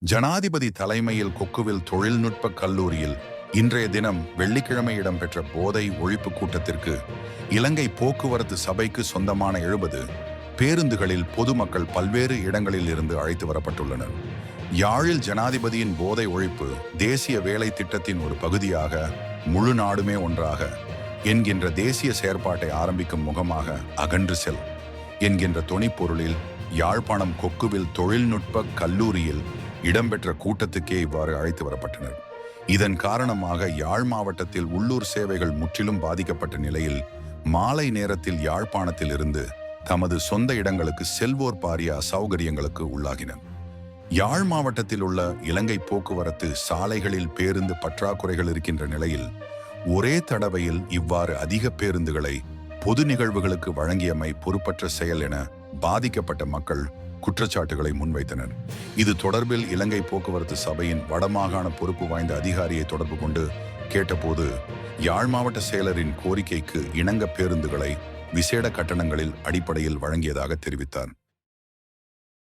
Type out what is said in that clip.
ஜனாதிபதி தலைமையில் கொக்குவில் தொழில்நுட்ப கல்லூரியில் இன்றைய தினம் வெள்ளிக்கிழமை இடம்பெற்ற போதை ஒழிப்பு கூட்டத்திற்கு இலங்கை போக்குவரத்து சபைக்கு சொந்தமான 70 பேருந்துகளில் பொதுமக்கள் பல்வேறு இடங்களில் இருந்து அழைத்து வரப்பட்டுள்ளனர். யாழில் ஜனாதிபதியின் போதை ஒழிப்பு தேசிய வேலை திட்டத்தின் ஒரு பகுதியாக முழு நாடுமே ஒன்றாக என்கின்ற தேசிய செயற்பாட்டை ஆரம்பிக்கும் முகமாக அகன்று செல் என்கின்ற தொனிப்பொருளில் யாழ்ப்பாணம் கொக்குவில் தொழில்நுட்ப கல்லூரியில் இடம்பெற்ற கூட்டத்துக்கே இவ்வாறு அழைத்து வரப்பட்டனர். இதன் காரணமாக யாழ் மாவட்டத்தில் உள்ளூர் சேவைகள் முற்றிலும் பாதிக்கப்பட்ட நிலையில் மாலை நேரத்தில் யாழ்ப்பாணத்தில் இருந்து தமது சொந்த இடங்களுக்கு செல்வோர் பாரிய அசௌகரியங்களுக்கு உள்ளாகினர். யாழ் மாவட்டத்தில் உள்ள இலங்கை போக்குவரத்து சாலைகளில் பேருந்து பற்றாக்குறைகள் இருக்கின்ற நிலையில் ஒரே தடவையில் இவ்வாறு அதிக பேருந்துகளை பொது நிகழ்வுகளுக்கு வழங்கியமை பொறுப்பற்ற செயல் என பாதிக்கப்பட்ட மக்கள் குற்றச்சாட்டுகளை முன்வைத்தனர். இது தொடர்பில் இலங்கை போக்குவரத்து சபையின் வடமாகாண பொறுப்பு வாய்ந்த அதிகாரியை தொடர்பு கொண்டு கேட்டபோது யாழ் மாவட்ட செயலரின் கோரிக்கைக்கு இணங்க பேருந்துகளை விசேட கட்டணங்களில் அடிப்படையில் வழங்கியதாக தெரிவித்தார்.